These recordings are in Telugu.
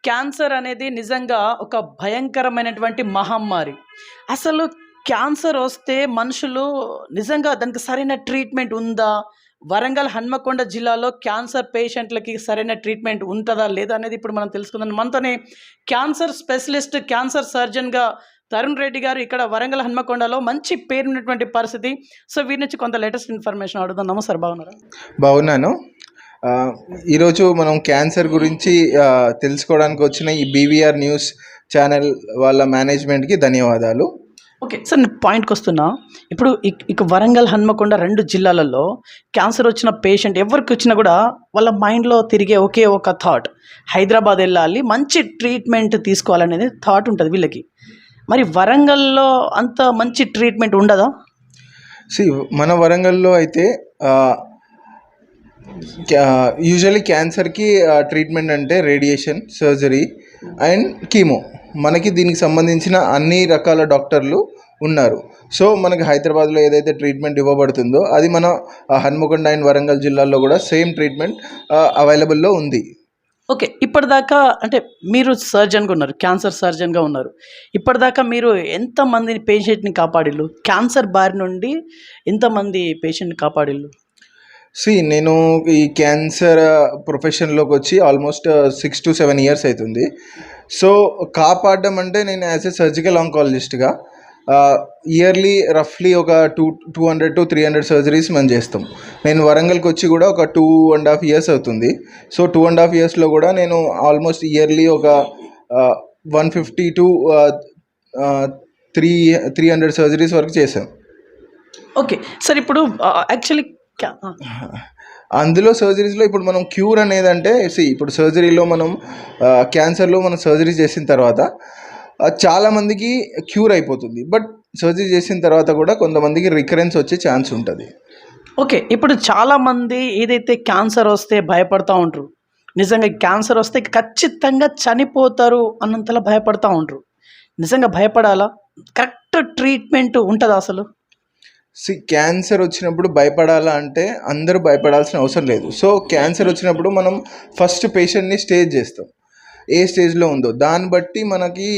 క్యాన్సర్ అనేది నిజంగా ఒక భయంకరమైనటువంటి మహమ్మారి. అసలు క్యాన్సర్ వస్తే మనుషులు నిజంగా దానికి సరైన ట్రీట్మెంట్ ఉందా? వరంగల్, హన్మకొండ జిల్లాలో క్యాన్సర్ పేషెంట్‌లకి సరైన ట్రీట్మెంట్ ఉంటదా? లేదా? అనేది ఇప్పుడు మనం తెలుసుకుందాం. మనతోని క్యాన్సర్ స్పెషలిస్ట్, క్యాన్సర్ సర్జన్‌గా తరుణ్ రెడ్డి గారు ఇక్కడ వరంగల్, హన్మకొండలో మంచి పేరున్నటువంటి పరిస్థితి. సో, వీరి నుంచి కొంత లేటెస్ట్ ఇన్ఫర్మేషన్ అడుగుదాం. నమస్తే, బాగున్నారా? బాగున్నాను. ఈరోజు మనం క్యాన్సర్ గురించి తెలుసుకోవడానికి వచ్చిన ఈ బీవీఆర్ న్యూస్ ఛానల్ వాళ్ళ మేనేజ్మెంట్కి ధన్యవాదాలు. ఓకే. సార్, నేను పాయింట్‌కొస్తున్నా. ఇప్పుడు ఇక వరంగల్, హన్మకొండ 2 జిల్లాలలో క్యాన్సర్ వచ్చిన పేషెంట్ ఎవరికి వచ్చినా కూడా వాళ్ళ మైండ్‌లో తిరిగే ఒకే ఒక థాట్, హైదరాబాద్ వెళ్ళాలి, మంచి ట్రీట్మెంట్ తీసుకోవాలనేది థాట్ ఉంటుంది వీళ్ళకి. మరి వరంగల్‌లో అంత మంచి ట్రీట్మెంట్ ఉండదా? మన వరంగల్లో అయితే యూజువల్లీ క్యాన్సర్కి ట్రీట్మెంట్ అంటే రేడియేషన్, సర్జరీ అండ్ కీమో. మనకి దీనికి సంబంధించిన అన్ని రకాల డాక్టర్లు ఉన్నారు. సో మనకి హైదరాబాద్లో ఏదైతే ట్రీట్మెంట్ ఇవ్వబడుతుందో అది మన హన్మకొండ అండ్ వరంగల్ జిల్లాల్లో కూడా సేమ్ ట్రీట్మెంట్ అవైలబుల్లో ఉంది. ఓకే. ఇప్పటిదాకా అంటే మీరు సర్జన్‌గా ఉన్నారు, క్యాన్సర్ సర్జన్‌గా ఉన్నారు. ఇప్పటిదాకా మీరు ఎంతమంది పేషెంట్‌ని కాపాడిల్లు? క్యాన్సర్ బారి నుండి ఎంతమంది పేషెంట్‌ని కాపాడిల్లు? నేను ఈ క్యాన్సర్ ప్రొఫెషన్లోకి వచ్చి ఆల్మోస్ట్ 6 to 7 years అవుతుంది. సో కాపాడడం అంటే నేను యాజ్ ఎ సర్జికల్ ఆంకాలజిస్ట్గా ఇయర్లీ రఫ్లీ ఒక 200 to 300 సర్జరీస్ మనం చేస్తాం. నేను వరంగల్కి వచ్చి కూడా ఒక 2.5 years అవుతుంది. సో 2.5 yearsలో కూడా నేను ఆల్మోస్ట్ ఇయర్లీ ఒక 150 to 300 సర్జరీస్ వరకు చేశాను. ఓకే. సార్, ఇప్పుడు యాక్చువల్లీ అందులో సర్జరీస్లో ఇప్పుడు మనం క్యూర్ అనేది అంటే ఇప్పుడు సర్జరీలో మనం క్యాన్సర్లో మనం సర్జరీ చేసిన తర్వాత చాలామందికి క్యూర్ అయిపోతుంది. బట్ సర్జరీ చేసిన తర్వాత కూడా కొంతమందికి రికరెన్స్ వచ్చే ఛాన్స్ ఉంటుంది. ఓకే. ఇప్పుడు చాలామంది ఏదైతే క్యాన్సర్ వస్తే భయపడతా ఉంటారు. నిజంగా క్యాన్సర్ వస్తే ఖచ్చితంగా చనిపోతారు అన్నంతలా భయపడతా ఉంటారు. నిజంగా భయపడాలా? కరెక్ట్ ట్రీట్మెంట్ ఉంటుందా అసలు? క్యాన్సర్ వచ్చినప్పుడు భయపడాలా అంటే అందరూ భయపడాల్సిన అవసరం లేదు. సో క్యాన్సర్ వచ్చినప్పుడు మనం ఫస్ట్ పేషెంట్ని స్టేజ్ చేస్తాం. ఏ స్టేజ్లో ఉందో దాన్ని బట్టి మనకి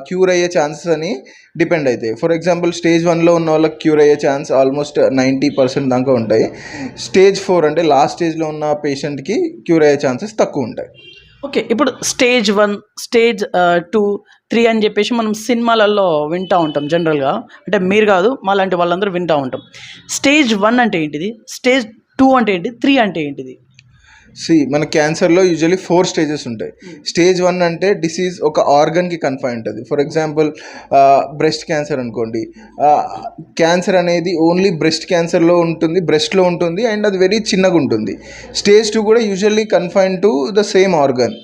క్యూర్ అయ్యే ఛాన్సెస్ అని డిపెండ్ అవుతాయి. ఫర్ ఎగ్జాంపుల్ స్టేజ్ 1లో ఉన్న వాళ్ళకి క్యూర్ అయ్యే ఛాన్స్ ఆల్మోస్ట్ 90% దాకా ఉంటాయి. స్టేజ్ 4 అంటే లాస్ట్ స్టేజ్లో ఉన్న పేషెంట్కి క్యూర్ అయ్యే ఛాన్సెస్ తక్కువ ఉంటాయి. ఓకే. ఇప్పుడు స్టేజ్ 1, స్టేజ్ 2, 3 అని చెప్పేసి మనం సినిమాలలో వింటూ ఉంటాం జనరల్గా. అంటే మీరు కాదు, మాలాంటి వాళ్ళందరూ వింటూ ఉంటాం. స్టేజ్ 1 అంటే ఏంటిది? స్టేజ్ 2 అంటే ఏంటి? 3 అంటే ఏంటిది? మన క్యాన్సర్లో యూజువల్లీ 4 స్టేజెస్ ఉంటాయి. స్టేజ్ 1 అంటే డిసీజ్ ఒక ఆర్గన్కి కన్ఫైన్ ఉంటుంది. ఫర్ ఎగ్జాంపుల్ బ్రెస్ట్ క్యాన్సర్ అనుకోండి. క్యాన్సర్ అనేది ఓన్లీ బ్రెస్ట్ క్యాన్సర్లో ఉంటుంది, బ్రెస్ట్లో ఉంటుంది అండ్ అది వెరీ చిన్నగా ఉంటుంది. స్టేజ్ 2 కూడా usually confine to the same organ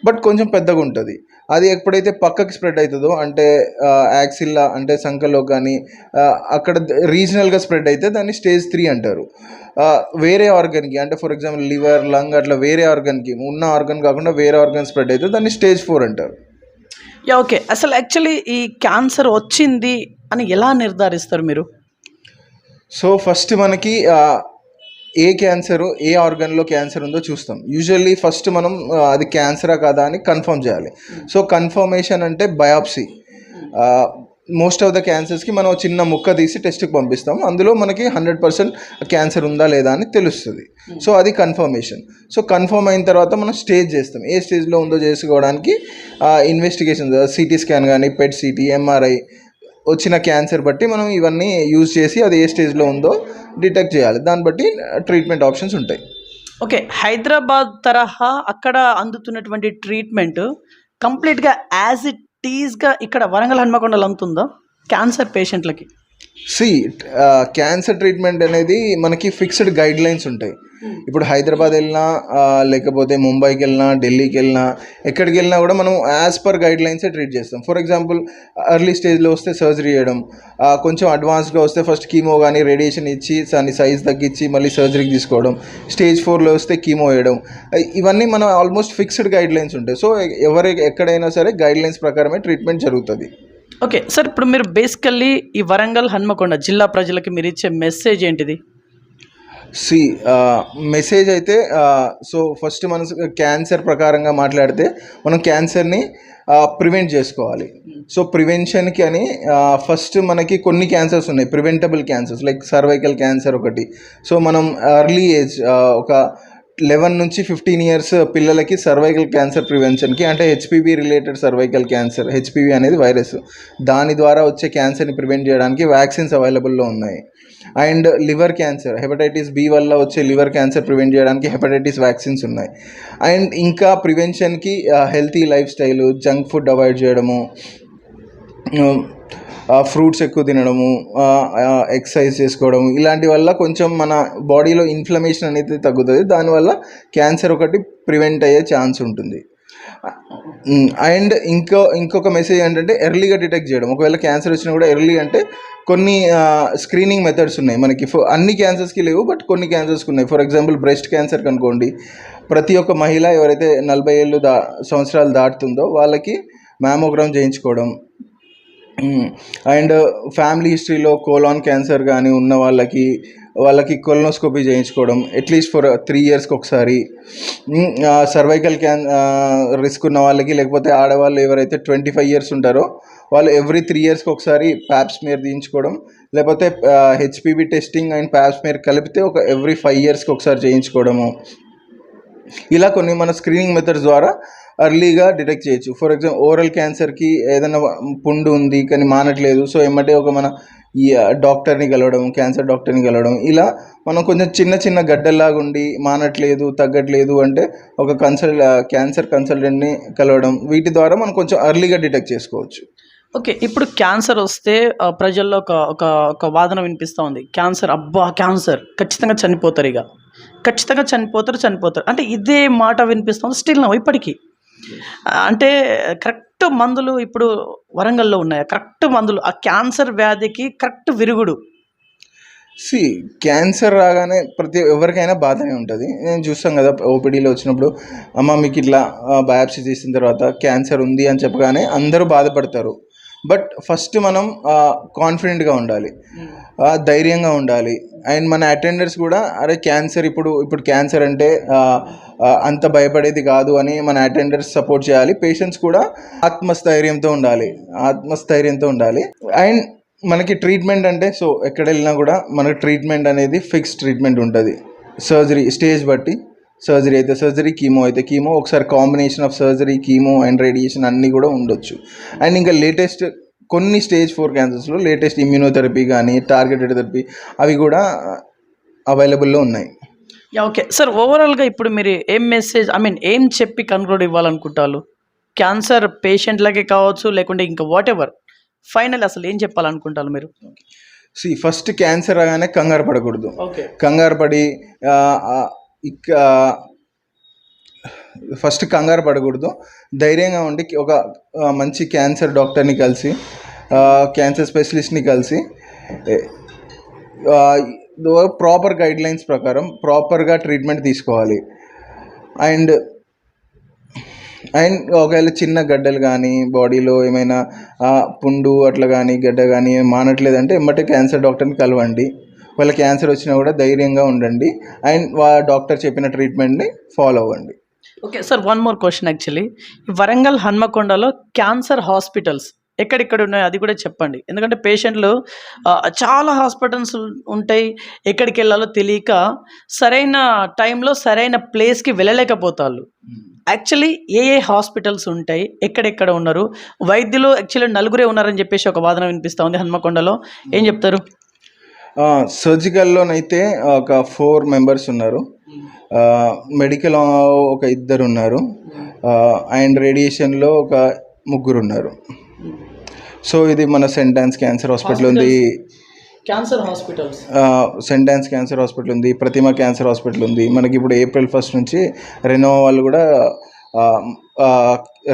but కొంచెం పెద్దగా ఉంటుంది. అది ఎప్పుడైతే పక్కకి స్ప్రెడ్ అవుతుందో అంటే యాక్సిల్లా అంటే సంకలో కానీ అక్కడ రీజనల్గా స్ప్రెడ్ అయితే దాన్ని స్టేజ్ 3 అంటారు. వేరే ఆర్గన్కి అంటే ఫర్ ఎగ్జాంపుల్ లివర్, లంగ్ అట్లా వేరే ఆర్గన్కి ఉన్న ఆర్గన్ కాకుండా వేరే ఆర్గన్ స్ప్రెడ్ అయితే దాన్ని స్టేజ్ 4 అంటారు. ఓకే. అసలు యాక్చువల్లీ ఈ క్యాన్సర్ వచ్చింది అని ఎలా నిర్ధారిస్తారు మీరు? సో ఫస్ట్ మనకి ఏ క్యాన్సరు ఏ ఆర్గన్లో క్యాన్సర్ ఉందో చూస్తాం. యూజువల్లీ ఫస్ట్ మనం అది క్యాన్సరా కాదా అని కన్ఫర్మ్ చేయాలి. సో కన్ఫర్మేషన్ అంటే బయాప్సీ. మోస్ట్ ఆఫ్ ద క్యాన్సర్స్కి మనం చిన్న ముక్క తీసి టెస్ట్కి పంపిస్తాం. అందులో మనకి 100% క్యాన్సర్ ఉందా లేదా అని తెలుస్తుంది. సో అది కన్ఫర్మేషన్. సో కన్ఫర్మ్ అయిన తర్వాత మనం స్టేజ్ చేస్తాం. ఏ స్టేజ్లో ఉందో చేసుకోవడానికి ఇన్వెస్టిగేషన్, సిటీ స్కాన్ కానీ, పెట్ సిటీ, ఎంఆర్ఐ వచ్చిన క్యాన్సర్ బట్టి మనం ఇవన్నీ యూజ్ చేసి అది ఏ స్టేజ్లో ఉందో డిటెక్ట్ చేయాలి. దాన్ని బట్టి ట్రీట్మెంట్ ఆప్షన్స్ ఉంటాయి. ఓకే. హైదరాబాద్ తరహా అక్కడ అందుతున్నటువంటి ట్రీట్మెంట్ కంప్లీట్గా యాజ్ ఇట్ ఈజ్గా ఇక్కడ వరంగల్, హన్మకొండలో అందుతుందా క్యాన్సర్ పేషెంట్లకి? క్యాన్సర్ ట్రీట్మెంట్ అనేది మనకి ఫిక్స్డ్ గైడ్ లైన్స్ ఉంటాయి. ఇప్పుడు హైదరాబాద్ వెళ్ళినా లేకపోతే ముంబైకి వెళ్ళినా, ఢిల్లీకి వెళ్ళినా, ఎక్కడికి వెళ్ళినా కూడా మనం యాజ్ పర్ గైడ్ లైన్సే ట్రీట్ చేస్తాం. ఫర్ ఎగ్జాంపుల్ ఎర్లీ స్టేజ్లో వస్తే సర్జరీ చేయడం, కొంచెం అడ్వాన్స్గా వస్తే ఫస్ట్ కీమో కానీ రేడియేషన్ ఇచ్చి దాని సైజ్ తగ్గించి మళ్ళీ సర్జరీకి తీసుకోవడం, స్టేజ్ 4లో వస్తే కీమో వేయడం, ఇవన్నీ మనం ఆల్మోస్ట్ ఫిక్స్డ్ గైడ్ లైన్స్ ఉంటాయి. సో ఎక్కడైనా సరే గైడ్ లైన్స్ ప్రకారమే ట్రీట్మెంట్ జరుగుతుంది. ఓకే. సార్, ఇప్పుడు మీరు బేసికల్లీ ఈ వరంగల్, హన్మకొండ జిల్లా ప్రజలకి మీరు ఇచ్చే మెసేజ్ ఏంటిది? సి మెసేజ్ అయితే సో ఫస్ట్ మనం క్యాన్సర్ ప్రకారంగా మాట్లాడితే మనం క్యాన్సర్ని ప్రివెంట్ చేసుకోవాలి. సో ప్రివెన్షన్కి అని ఫస్ట్ మనకి కొన్ని క్యాన్సర్స్ ఉన్నాయి, preventable cancers like cervical cancer ఒకటి. సో మనం ఎర్లీ ఏజ్ ఒక 11 నుంచి 15 ఇయర్స్ పిల్లలకి సర్వైకల్ క్యాన్సర్ ప్రివెన్షన్కి, అంటే HPV related cervical cancer, HPV అనేది వైరస్, దాని ద్వారా వచ్చే క్యాన్సర్ని ప్రివెంట్ చేయడానికి వ్యాక్సిన్స్ అవైలబుల్లో ఉన్నాయి. And liver cancer, hepatitis B వల్ల వచ్చే లివర్ క్యాన్సర్ ప్రివెంట్ చేయడానికి హెపటైటిస్ వ్యాక్సిన్స్ ఉన్నాయి. అండ్ ఇంకా ప్రివెన్షన్కి healthy lifestyle, junk food avoid చేయడము, ఫ్రూట్స్ ఎక్కువ తినడము, ఎక్సర్సైజ్ చేసుకోవడం, ఇలాంటి వల్ల కొంచెం మన బాడీలో ఇన్ఫ్లమేషన్ అనేది తగ్గుతుంది. దానివల్ల క్యాన్సర్ ఒకటి ప్రివెంట్ అయ్యే ఛాన్స్ ఉంటుంది. అండ్ ఇంకొక మెసేజ్ ఏంటంటే ఎర్లీగా డిటెక్ట్ చేయడం. ఒకవేళ క్యాన్సర్ వచ్చినా కూడా ఎర్లీ అంటే కొన్ని స్క్రీనింగ్ మెథడ్స్ ఉన్నాయి మనకి. అన్ని క్యాన్సర్స్కి లేవు, బట్ కొన్ని క్యాన్సర్స్కి ఉన్నాయి. ఫర్ ఎగ్జాంపుల్ బ్రెస్ట్ క్యాన్సర్ కనుకోండి, ప్రతి ఒక్క మహిళ ఎవరైతే 40 ఏళ్ళు సంవత్సరాలు దాటుతుందో వాళ్ళకి మ్యామోగ్రామ్ చేయించుకోవడం. అండ్ ఫ్యామిలీ హిస్టరీలో కోలాన్ క్యాన్సర్ కానీ ఉన్న వాళ్ళకి కొలనోస్కోపీ చేయించుకోవడం అట్లీస్ట్ ఫర్ 3 ఇయర్స్కి ఒకసారి. సర్వైకల్ రిస్క్ ఉన్న వాళ్ళకి, లేకపోతే ఆడవాళ్ళు ఎవరైతే 25 ఇయర్స్ ఉంటారో వాళ్ళు ఎవ్రీ 3 ఇయర్స్కి ఒకసారి ప్యాప్స్మియర్ తీయించుకోవడం, లేకపోతే హెచ్పివి టెస్టింగ్ అండ్ ప్యాప్స్మియర్ కలిపితే ఎవ్రీ 5 ఇయర్స్కి ఒకసారి చేయించుకోవడము. ఇలా కొన్ని మన స్క్రీనింగ్ మెథడ్స్ ద్వారా ఎర్లీగా డిటెక్ట్ చేయొచ్చు. ఫర్ ఎగ్జాంపుల్ ఓరల్ క్యాన్సర్కి ఏదైనా పుండు ఉంది కానీ మానట్లేదు, సో ఎమ్మటే మన ఈ డాక్టర్ని కలవడం, క్యాన్సర్ డాక్టర్ని కలవడం, ఇలా మనం కొంచెం చిన్న గడ్డల్లాగా ఉండి మానట్లేదు, తగ్గట్లేదు అంటే క్యాన్సర్ కన్సల్టెంట్ని కలవడం, వీటి ద్వారా మనం కొంచెం ఎర్లీగా డిటెక్ట్ చేసుకోవచ్చు. ఓకే, ఇప్పుడు క్యాన్సర్ వస్తే ప్రజల్లో ఒక వాదన వినిపిస్తూ ఉంది. క్యాన్సర్ ఖచ్చితంగా చనిపోతారు, ఖచ్చితంగా చనిపోతారు అంటే ఇదే మాట వినిపిస్తుంది స్టిల్ నవ్వు ఇప్పటికీ. అంటే కరెక్ట్ మందులు ఇప్పుడు వరంగల్లో ఉన్నాయి, కరెక్ట్ మందులు ఆ క్యాన్సర్ వ్యాధికి కరెక్ట్ విరుగుడు. క్యాన్సర్ రాగానే ఎవరికైనా బాధనే ఉంటుంది. నేను చూస్తాం కదా ఓపీడీలో వచ్చినప్పుడు, అమ్మ మీకు ఇట్లా బయాప్సీ తీసిన తర్వాత క్యాన్సర్ ఉంది అని చెప్పగానే అందరూ బాధపడతారు. బట్ ఫస్ట్ మనం కాన్ఫిడెంట్గా ఉండాలి, ధైర్యంగా ఉండాలి. అండ్ మన అటెండర్స్ కూడా అరే క్యాన్సర్ ఇప్పుడు క్యాన్సర్ అంటే అంత భయపడేది కాదు అని మన అటెండర్స్ సపోర్ట్ చేయాలి. పేషెంట్స్ కూడా ఆత్మస్థైర్యంతో ఉండాలి. అండ్ మనకి ట్రీట్మెంట్ అంటే సో ఎక్కడ వెళ్ళినా కూడా మనకి ట్రీట్మెంట్ అనేది ఫిక్స్డ్ ట్రీట్మెంట్ ఉంటుంది. సర్జరీ స్టేజ్ బట్టి, సర్జరీ అయితే సర్జరీ, కీమో అయితే కీమో, ఒకసారి combination of surgery, chemo and radiation అన్నీ కూడా ఉండొచ్చు. అండ్ ఇంకా లేటెస్ట్ కొన్ని స్టేజ్ 4 క్యాన్సర్స్లో లేటెస్ట్ ఇమ్యూనోథెరపీ కానీ టార్గెటెడ్ థెరపీ అవి కూడా అవైలబుల్లో ఉన్నాయి. ఓకే సార్, ఓవరాల్గా ఇప్పుడు మీరు ఏం చెప్పి కన్క్లూడ్ ఇవ్వాలనుకుంటారు? క్యాన్సర్ పేషెంట్లకే కావచ్చు, లేకుంటే ఇంకా వాట్ ఎవర్, ఫైనల్ అసలు ఏం చెప్పాలనుకుంటారు మీరు? ఫస్ట్ క్యాన్సర్ రాగానే కంగారు పడకూడదు. కంగారు పడకూడదు, ధైర్యంగా ఉండి ఒక మంచి క్యాన్సర్ డాక్టర్ని కలిసి, క్యాన్సర్ స్పెషలిస్ట్ని కలిసి ప్రాపర్ గైడ్లైన్స్ ప్రకారం ప్రాపర్గా ట్రీట్మెంట్ తీసుకోవాలి. అండ్ ఒకవేళ చిన్న గడ్డలు కానీ, బాడీలో ఏమైనా పుండు అట్లా కానీ గడ్డ కానీ మానట్లేదంటే ఎమ్మటే క్యాన్సర్ డాక్టర్ని కలవండి. వాళ్ళ క్యాన్సర్ వచ్చినా కూడా ధైర్యంగా ఉండండి అండ్ డాక్టర్ చెప్పిన ట్రీట్మెంట్ని ఫాలో అవ్వండి. Okay sir, one more question. Actually Warangal హన్మకొండలో క్యాన్సర్ హాస్పిటల్స్ ఎక్కడెక్కడ ఉన్నాయో అది కూడా చెప్పండి. ఎందుకంటే పేషెంట్లు చాలా హాస్పిటల్స్ ఉంటాయి, ఎక్కడికి వెళ్ళాలో తెలియక సరైన టైంలో సరైన ప్లేస్కి వెళ్ళలేకపోతారు. యాక్చువల్లీ ఏ హాస్పిటల్స్ ఉంటాయి, ఎక్కడెక్కడ ఉన్నారు, వైద్యులు యాక్చువల్లీ 4 ఉన్నారని చెప్పేసి ఒక వాదన వినిపిస్తూ ఉంది హన్మకొండలో, ఏం చెప్తారు? సర్జికల్లోనైతే ఒక 4 మెంబర్స్ ఉన్నారు, మెడికల్ ఒక 2 ఉన్నారు, అండ్ రేడియేషన్లో ఒక 3 ఉన్నారు. సో ఇది మన సెయింట్ ఆన్స్ క్యాన్సర్ హాస్పిటల్ ఉంది, సెయింట్ ఆన్స్ క్యాన్సర్ హాస్పిటల్ ఉంది, ప్రతిమ క్యాన్సర్ హాస్పిటల్ ఉంది. మనకి ఇప్పుడు April 1 నుంచి రెనోవా వాళ్ళు కూడా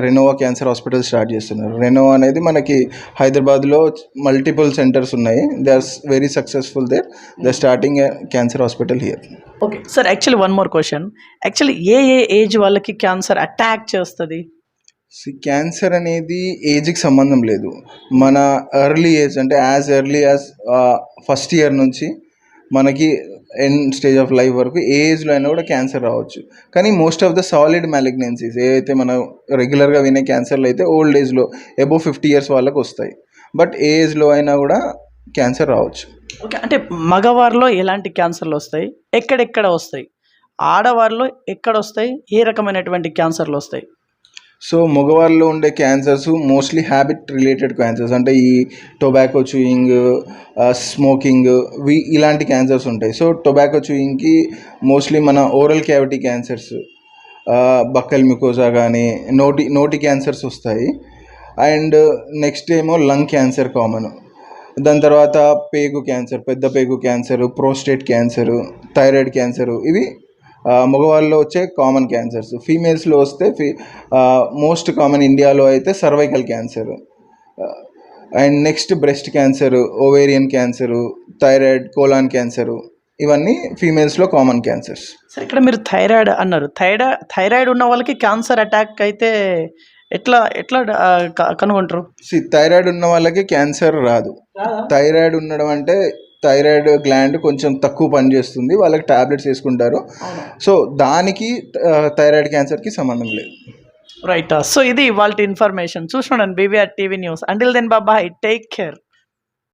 రెనోవా క్యాన్సర్ హాస్పిటల్ స్టార్ట్ చేస్తున్నారు. రెనోవా అనేది మనకి హైదరాబాద్లో మల్టిపుల్ సెంటర్స్ ఉన్నాయి. They are very successful there. They starting a cancer hospital here. Okay sir, actually one more question. Actually a age వాళ్ళకి క్యాన్సర్ అటాక్ చేస్తుంది? క్యాన్సర్ అనేది ఏజ్కి సంబంధం లేదు. మన ఎర్లీ ఏజ్ అంటే as early as 1st year నుంచి మనకి ఎండ్ స్టేజ్ ఆఫ్ లైఫ్ వరకు ఏ ఏజ్లో అయినా కూడా క్యాన్సర్ రావచ్చు. కానీ most of the solid malignancies ఏవైతే మనం రెగ్యులర్గా వినే క్యాన్సర్లు అయితే ఓల్డ్ ఏజ్లో అబోవ్ 50 years వాళ్ళకు వస్తాయి. బట్ ఏ ఏజ్లో అయినా కూడా క్యాన్సర్ రావచ్చు. ఓకే. అంటే మగవారిలో ఎలాంటి క్యాన్సర్లు వస్తాయి, ఎక్కడెక్కడ వస్తాయి, ఆడవారిలో ఎక్కడ వస్తాయి, ఏ రకమైనటువంటి క్యాన్సర్లు వస్తాయి? సో మగవారిలో ఉండే cancers mostly habit related cancers, అంటే ఈ టొబాకో చూయింగ్, స్మోకింగ్, ఇలాంటి క్యాన్సర్స్ ఉంటాయి. సో టొబాకో చూయింగ్కి మోస్ట్లీ మన oral cavity cancers, buccal mucosa కానీ నోటి క్యాన్సర్స్ వస్తాయి. అండ్ నెక్స్ట్ ఏమో లంగ్ క్యాన్సర్ కామన్. దాని తర్వాత పేగు క్యాన్సర్, పెద్ద పేగు cancer, prostate cancer, thyroid cancer, ఇవి మగవాళ్ళలో వచ్చే కామన్ క్యాన్సర్స్. ఫీమేల్స్లో వస్తే మోస్ట్ కామన్ ఇండియాలో అయితే cervical cancer, and next breast cancer, ovarian cancer, thyroid, colon cancer, ఇవన్నీ ఫీమేల్స్లో కామన్ క్యాన్సర్స్. సరే, ఇక్కడ మీరు థైరాయిడ్ అన్నారు. థైరాయిడ్ ఉన్న వాళ్ళకి క్యాన్సర్ అటాక్ అయితే ఎట్లా ఎట్లా కనుగొంటారు? థైరాయిడ్ ఉన్న వాళ్ళకి క్యాన్సర్ రాదు. థైరాయిడ్ ఉండడం అంటే థైరాయిడ్ గ్లాండ్ కొంచెం తక్కువ పనిచేస్తుంది, వాళ్ళకి టాబ్లెట్స్ వేసుకుంటారు. సో దానికి థైరాయిడ్ క్యాన్సర్కి సంబంధం లేదు. రైట్. సో ఇది వాళ్ళ ఇన్ఫర్మేషన్. చూసుకోండి BVR TV news. Until then బాబాయ్, టేక్ కేర్.